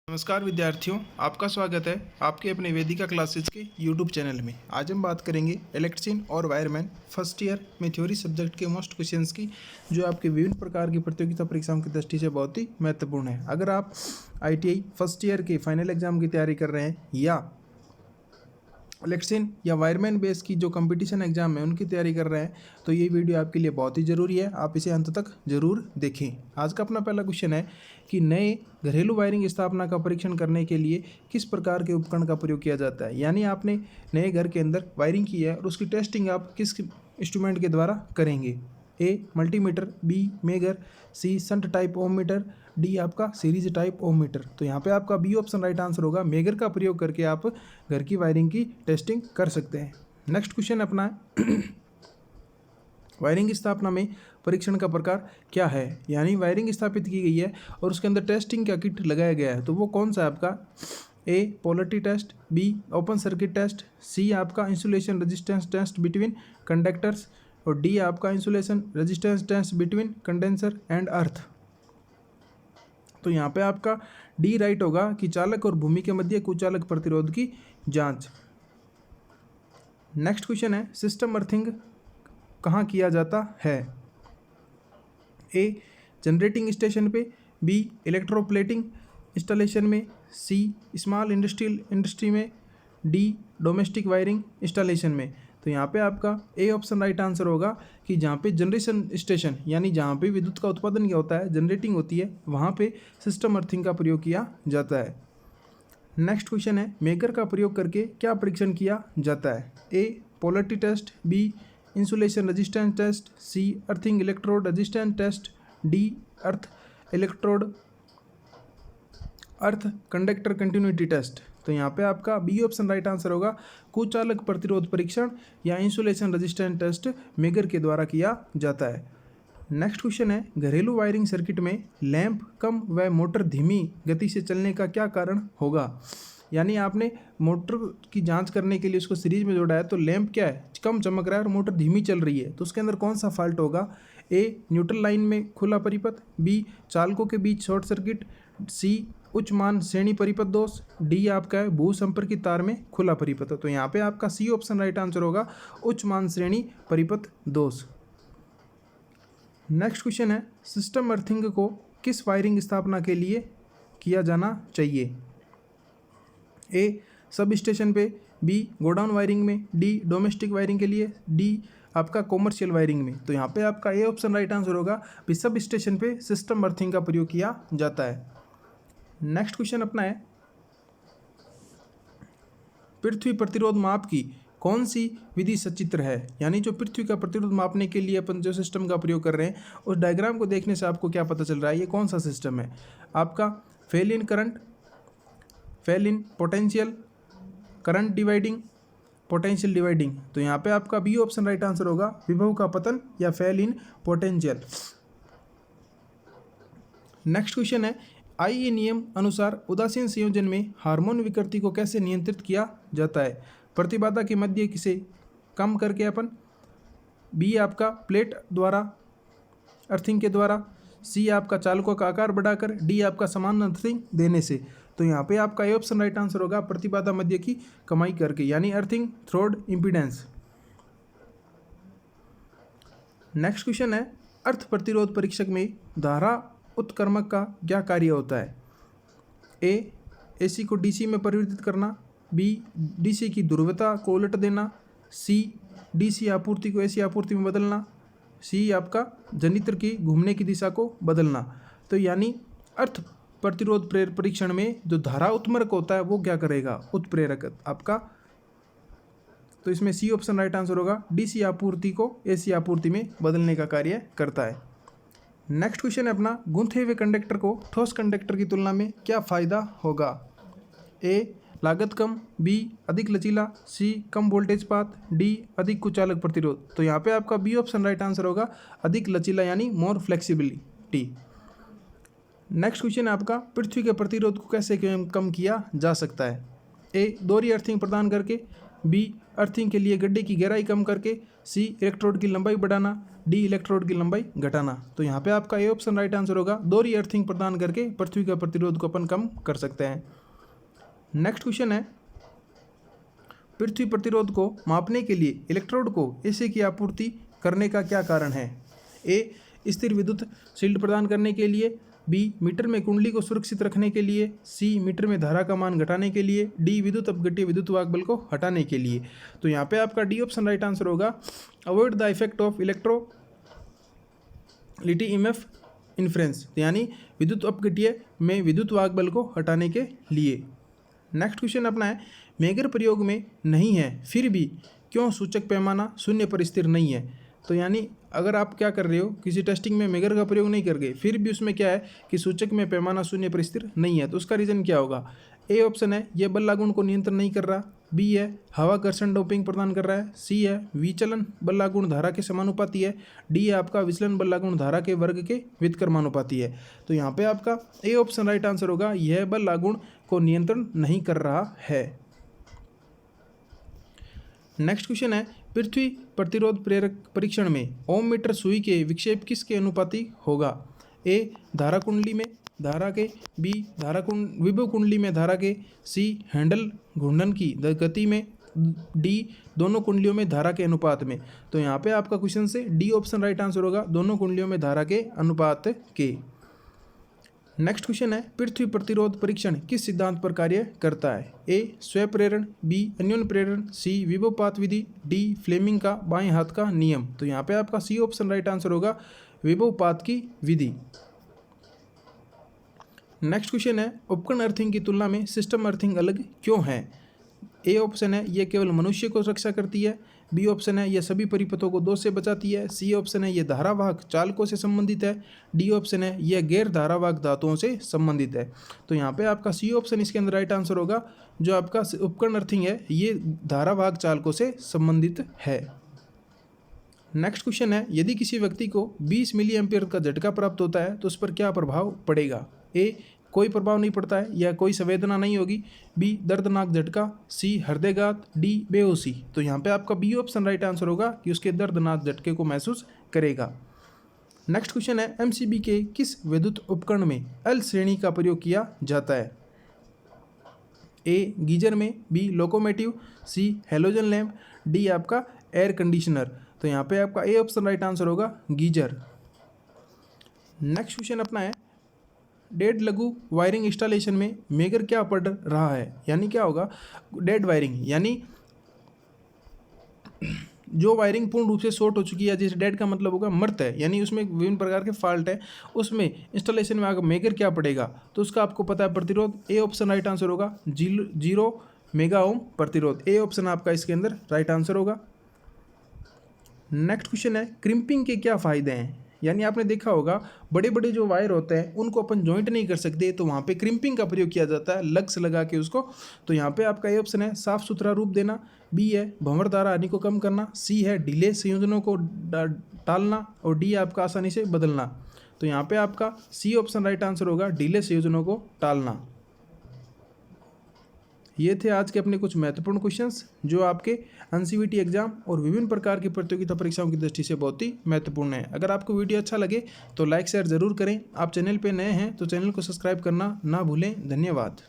नमस्कार विद्यार्थियों, आपका स्वागत है आपके अपने वेदिका क्लासेज के यूट्यूब चैनल में। आज हम बात करेंगे इलेक्ट्रीशियन और वायरमैन फर्स्ट ईयर में थ्योरी सब्जेक्ट के मोस्ट क्वेश्चंस की, जो आपके विभिन्न प्रकार की प्रतियोगिता परीक्षाओं की दृष्टि से बहुत ही महत्वपूर्ण है। अगर आप ITI फर्स्ट ईयर के फाइनल एग्जाम की तैयारी कर रहे हैं या इलेक्ट्रीशियन या वायरमैन बेस की जो कंपटीशन एग्जाम है उनकी तैयारी कर रहे हैं, तो ये वीडियो आपके लिए बहुत ही ज़रूरी है। आप इसे अंत तक जरूर देखें। आज का अपना पहला क्वेश्चन है कि नए घरेलू वायरिंग स्थापना का परीक्षण करने के लिए किस प्रकार के उपकरण का प्रयोग किया जाता है। यानी आपने नए घर के अंदर वायरिंग की है और उसकी टेस्टिंग आप किस इंस्ट्रूमेंट के द्वारा करेंगे। ए मल्टीमीटर, बी मेगर, सी संट टाइप ओम मीटर, डी आपका सीरीज टाइप ओम मीटर। तो यहाँ पे आपका बी ऑप्शन राइट आंसर होगा। मेगर का प्रयोग करके आप घर की वायरिंग की टेस्टिंग कर सकते हैं। नेक्स्ट क्वेश्चन अपना है वायरिंग स्थापना में परीक्षण का प्रकार क्या है। यानी वायरिंग स्थापित की गई है और उसके अंदर टेस्टिंग का किट लगाया गया है, तो वो कौन सा है आपका। A polarity test, B open circuit test, C आपका insulation resistance test between conductors, और डी आपका insulation resistance test between condenser and earth. तो यहाँ पे आपका डी राइट होगा कि चालक और भूमि के मध्य कुचालक प्रतिरोध की जांच। नेक्स्ट क्वेश्चन है सिस्टम अर्थिंग कहाँ किया जाता है। ए जनरेटिंग स्टेशन पे, बी इलेक्ट्रोप्लेटिंग इंस्टॉलेशन में, सी स्मॉल इंडस्ट्रियल इंडस्ट्री में, डी डोमेस्टिक वायरिंग इंस्टॉलेशन में। तो यहाँ पे आपका ए ऑप्शन राइट आंसर होगा कि जहाँ पे जनरेशन स्टेशन यानी जहाँ पे विद्युत का उत्पादन क्या होता है, जनरेटिंग होती है, वहाँ पे सिस्टम अर्थिंग का प्रयोग किया जाता है। नेक्स्ट क्वेश्चन है मेकर का प्रयोग करके क्या परीक्षण किया जाता है। A polarity test, B insulation resistance test, C earthing electrode resistance test, D earth conductor continuity test. तो यहाँ पे आपका बी ऑप्शन राइट आंसर होगा कुचालक प्रतिरोध परीक्षण या इंसुलेशन रेजिस्टेंस टेस्ट मेगर के द्वारा किया जाता है। नेक्स्ट क्वेश्चन है घरेलू वायरिंग सर्किट में लैंप कम व मोटर धीमी गति से चलने का क्या कारण होगा। यानी आपने मोटर की जांच करने के लिए उसको सीरीज में जोड़ा है, तो लैंप क्या है, कम चमक रहा है और मोटर धीमी चल रही है, तो उसके अंदर कौन सा फॉल्ट होगा। ए न्यूट्रल लाइन में खुला परिपथ, बी चालकों के बीच शॉर्ट सर्किट, सी उच्च मान श्रेणी परिपथ दोष, डी आपका है भू संपर्कित तार में खुला परिपथ। तो यहाँ पे आपका सी ऑप्शन राइट आंसर होगा उच्च मान श्रेणी परिपथ दोष। नेक्स्ट क्वेश्चन है सिस्टम अर्थिंग को किस वायरिंग स्थापना के लिए किया जाना चाहिए। ए सब स्टेशन पे, बी गोडाउन वायरिंग में, डी डोमेस्टिक वायरिंग के लिए, डी आपका कॉमर्शियल वायरिंग में। तो यहाँ पे आपका ए ऑप्शन राइट आंसर होगा भी सब स्टेशन पे सिस्टम अर्थिंग का प्रयोग किया जाता है। नेक्स्ट क्वेश्चन अपना है पृथ्वी प्रतिरोध माप की कौन सी विधि सचित्र है। यानी जो पृथ्वी का प्रतिरोध मापने के लिए अपन जो सिस्टम का प्रयोग कर रहे हैं, उस डायग्राम को देखने से आपको क्या पता चल रहा है, ये कौन सा सिस्टम है आपका। Fail in current, fail in potential, current dividing, potential dividing. तो यहाँ पे आपका बी ऑप्शन राइट आंसर होगा विभव का पतन या fail in potential. Next question है IE नियम अनुसार उदासीन संयोजन में हार्मोन विकृति को कैसे नियंत्रित किया जाता है। प्रतिबाधा के मध्य से कम करके अपन, बी आपका प्लेट द्वारा अर्थिंग के द्वारा, सी आपका चालकों का आकार बढ़ाकर, डी आपका समान अर्थिंग देने से। तो यहाँ पे आपका ए ऑप्शन राइट आंसर होगा प्रतिबाधा मध्य की कमाई करके, यानी अर्थिंग थ्रोड इम्पीडेंस। नेक्स्ट क्वेश्चन है अर्थ प्रतिरोध परीक्षक में धारा उत्क्रमक का क्या कार्य होता है। ए AC को DC में परिवर्तित करना, बी DC की ध्रुवता को उलट देना, सी DC आपूर्ति को AC आपूर्ति में बदलना, सी आपका जनित्र की घूमने की दिशा को बदलना। तो यानी अर्थ प्रतिरोध परीक्षण में जो धारा उत्क्रमक होता है वो क्या करेगा, उत्प्रेरक आपका। तो इसमें सी ऑप्शन राइट आंसर होगा DC आपूर्ति को AC आपूर्ति में बदलने का कार्य करता है। नेक्स्ट क्वेश्चन है अपना गूंथे हुए कंडक्टर को ठोस कंडक्टर की तुलना में क्या फ़ायदा होगा। ए लागत कम, बी अधिक लचीला, सी कम वोल्टेज पात, डी अधिक कुचालक प्रतिरोध। तो यहाँ पे आपका बी ऑप्शन राइट आंसर होगा अधिक लचीला यानी मोर फ्लेक्सिबिलिटी। नेक्स्ट क्वेश्चन है आपका पृथ्वी के प्रतिरोध को कैसे कम किया जा सकता है। ए दोहरी अर्थिंग प्रदान करके, बी अर्थिंग के लिए गड्ढे की गहराई कम करके, सी इलेक्ट्रोड की लंबाई बढ़ाना, डी इलेक्ट्रोड की लंबाई घटाना। तो यहाँ पे आपका ए ऑप्शन राइट आंसर होगा। दोहरी अर्थिंग प्रदान करके पृथ्वी का प्रतिरोध को अपन कम कर सकते हैं। नेक्स्ट क्वेश्चन है, पृथ्वी प्रतिरोध को मापने के लिए इलेक्ट्रोड को एसी की आपूर्ति करने का क्या कारण है? ए स्थिर विद्युत शील्ड प्रदान करने के लिए, बी मीटर में कुंडली को सुरक्षित रखने के लिए, सी मीटर में धारा का मान घटाने के लिए, डी विद्युत अपघट्य विद्युत वाहक बल को हटाने के लिए। तो यहाँ पे आपका डी ऑप्शन राइट आंसर होगा। Avoid the effect of electrolytic EMF inference, यानी विद्युत अपघट्य में विद्युत वाहक बल को हटाने के लिए। नेक्स्ट क्वेश्चन अपना है, मेगर प्रयोग में नहीं है फिर भी क्यों सूचक पैमाना शून्य पर स्थिर नहीं है? तो यानी अगर आप क्या कर रहे हो, किसी टेस्टिंग में मेगर का प्रयोग नहीं कर गए, फिर भी उसमें क्या है कि सूचक में पैमाना शून्य पर स्थिर नहीं है, तो उसका रीज़न क्या होगा? ए ऑप्शन है यह बल लागुण को नियंत्रण नहीं कर रहा, बी है हवा घर्षण डोपिंग प्रदान कर रहा है, सी है विचलन बल लागुण धारा के समानुपाती है, डी है आपका विचलन बल लागुण धारा के वर्ग के व्युत्क्रमानुपाती है। तो यहाँ पे आपका ए ऑप्शन राइट आंसर होगा, यह बल लागुण को नियंत्रण नहीं कर रहा है। नेक्स्ट क्वेश्चन है, पृथ्वी प्रतिरोध प्रेरक परीक्षण में ओम मीटर सुई के विक्षेप किसके अनुपाती होगा? ए धारा कुंडली में धारा के, बी धारा विभव कुंडली में धारा के, सी हैंडल घूर्णन की गति में, डी दोनों कुंडलियों में धारा के अनुपात में। तो यहाँ पे आपका क्वेश्चन से डी ऑप्शन राइट आंसर होगा, दोनों कुंडलियों में धारा के अनुपात के। नेक्स्ट क्वेश्चन है, पृथ्वी प्रतिरोध परीक्षण किस सिद्धांत पर कार्य करता है? ए स्वप्रेरण, बी अन्योन्य प्रेरण, सी विभवपात विधि, डी फ्लेमिंग का बाएं हाथ का नियम। तो यहाँ पे आपका सी ऑप्शन राइट आंसर होगा, विभवपात की विधि। नेक्स्ट क्वेश्चन है, उपकरण अर्थिंग की तुलना में सिस्टम अर्थिंग अलग क्यों है? ए ऑप्शन है यह केवल मनुष्य को रक्षा करती है, बी ऑप्शन है यह सभी परिपथों को दोष से बचाती है, सी ऑप्शन है यह धारावाहक चालकों से संबंधित है, डी ऑप्शन है यह गैर धारावाहक धातुओं से संबंधित है। तो यहाँ पे आपका सी ऑप्शन इसके अंदर राइट आंसर होगा। जो आपका उपकरण अर्थिंग है ये धारावाहक चालकों से संबंधित है। नेक्स्ट क्वेश्चन है, यदि किसी व्यक्ति को 20 मिली एम्पियर का झटका प्राप्त होता है तो उस पर क्या प्रभाव पड़ेगा? ए कोई प्रभाव नहीं पड़ता है या कोई संवेदना नहीं होगी, बी दर्दनाक झटका, सी हृदयघात, डी बेहोशी। तो यहाँ पे आपका बी ऑप्शन राइट आंसर होगा कि उसके दर्दनाक झटके को महसूस करेगा। नेक्स्ट क्वेश्चन है, एमसीबी के किस विद्युत उपकरण में एल श्रेणी का प्रयोग किया जाता है? ए गीजर में, बी लोकोमोटिव, सी हैलोजन लैंप, डी आपका एयर कंडीशनर। तो यहाँ पे आपका ए ऑप्शन राइट आंसर होगा गीजर। नेक्स्ट क्वेश्चन अपना है, डेड लघु वायरिंग इंस्टॉलेशन में मेगर क्या पड़ रहा है? यानी क्या होगा डेड वायरिंग, यानी जो वायरिंग पूर्ण रूप से शॉर्ट हो चुकी है, जैसे डेड का मतलब होगा मृत है, यानी उसमें विभिन्न प्रकार के फॉल्ट है, उसमें इंस्टॉलेशन में आगे मेगर क्या पड़ेगा? तो उसका आपको पता है प्रतिरोध। ए ऑप्शन राइट आंसर होगा 0 मेगा ओम प्रतिरोध। ए ऑप्शन आपका इसके अंदर राइट आंसर होगा। नेक्स्ट क्वेश्चन है, क्रिम्पिंग के क्या फ़ायदे हैं? यानी आपने देखा होगा बड़े बड़े जो वायर होते हैं उनको अपन जॉइंट नहीं कर सकते, तो वहाँ पे क्रिम्पिंग का प्रयोग किया जाता है, लग्स लगा के उसको। तो यहाँ पे आपका ये ऑप्शन है साफ सुथरा रूप देना, बी है भंवरधारा हानि को कम करना, सी है डिले संयोजनों को टालना, और डी आपका आसानी से बदलना। तो यहाँ पे आपका सी ऑप्शन राइट आंसर होगा, डिले संयोजनों को टालना। ये थे आज के अपने कुछ महत्वपूर्ण क्वेश्चंस जो आपके एनसीईआरटी एग्जाम और विभिन्न प्रकार की प्रतियोगिता परीक्षाओं की दृष्टि से बहुत ही महत्वपूर्ण है। अगर आपको वीडियो अच्छा लगे तो लाइक शेयर ज़रूर करें। आप चैनल पे नए हैं तो चैनल को सब्सक्राइब करना ना भूलें। धन्यवाद।